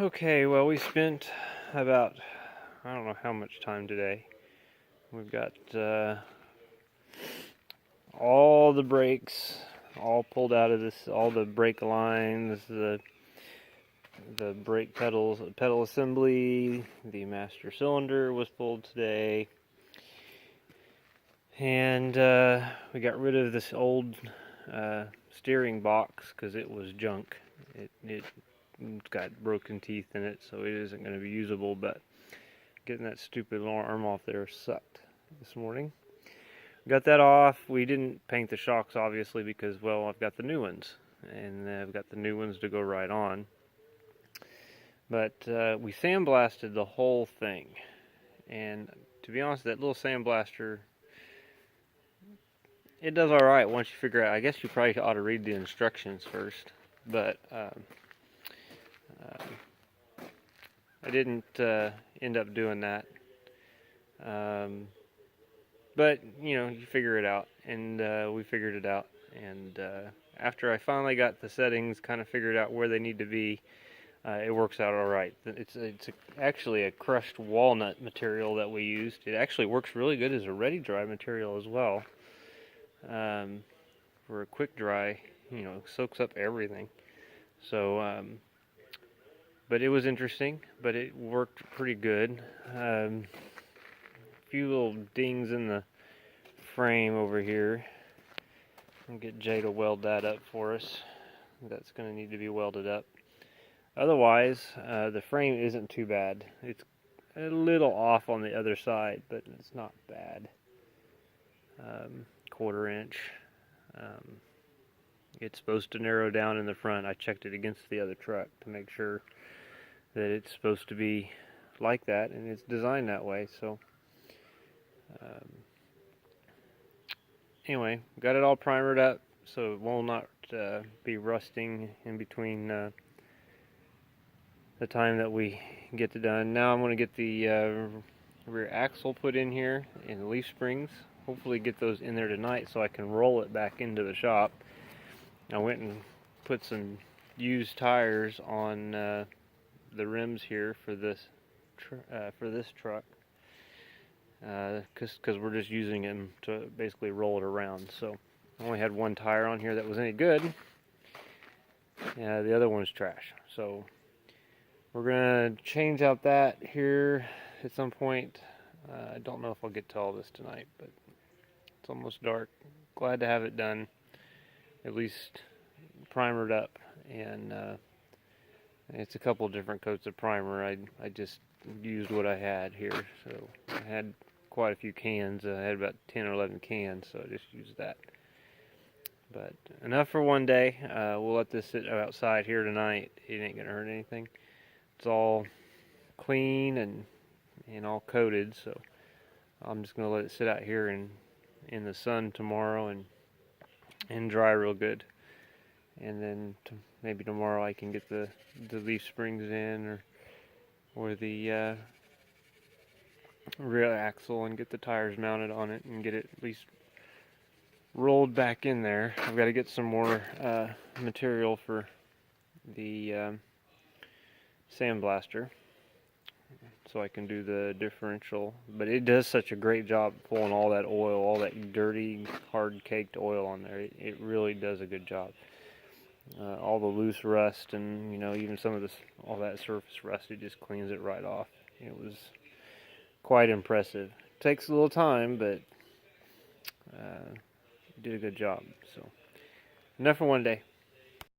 Okay, well, we spent about, I don't know how much time today. We've got all the brakes all pulled out of this, all the brake lines, the brake pedals, pedal assembly, the master cylinder was pulled today. And we got rid of this old steering box because it was junk. It's got broken teeth in it, so it isn't going to be usable, but getting that stupid arm off there sucked this morning. Got that off. We didn't paint the shocks, obviously, because, well, I've got the new ones, and I've got the new ones to go right on. But we sandblasted the whole thing, and to be honest, that little sandblaster, it does all right once you figure out. I guess you probably ought to read the instructions first, but I didn't end up doing that. But you figure it out, and we figured it out. And after I finally got the settings kind of figured out where they need to be, it works out all right. It's actually a crushed walnut material that we used. It actually works really good as a ready dry material as well. For a quick dry, soaks up everything. So, but it was interesting, but it worked pretty good. A few little dings in the frame over here. I'll get Jay to weld that up for us. That's going to need to be welded up. Otherwise, the frame isn't too bad. It's a little off on the other side, but it's not bad. 1/4 inch. It's supposed to narrow down in the front. I checked it against the other truck to make sure that it's supposed to be like that, and it's designed that way. So anyway, got it all primered up so it will not be rusting in between the time that we get it done. Now I'm going to get the rear axle put in here and the leaf springs. Hopefully get those in there tonight so I can roll it back into the shop. I went and put some used tires on the rims here for this truck because we're just using them to basically roll it around. So I only had one tire on here that was any good. The other one's trash. So we're gonna change out that here at some point. I don't know if I'll get to all this tonight, but it's almost dark. Glad to have it done, at least primered up, and it's a couple different coats of primer. I just used what I had here, so I had quite a few cans. I had about 10 or 11 cans, so I just used that. But enough for one day. We'll let this sit outside here tonight. It ain't gonna hurt anything. It's all clean and all coated, so I'm just gonna let it sit out here in the sun tomorrow and dry real good. And then maybe tomorrow I can get the leaf springs in or the rear axle and get the tires mounted on it and get it at least rolled back in there. I've got to get some more material for the sandblaster so I can do the differential, but it does such a great job pulling all that oil, all that dirty hard caked oil on there. It really does a good job. All the loose rust and even some of this, all that surface rust, it just cleans it right off. It was quite impressive. Takes a little time, but did a good job. So enough for one day.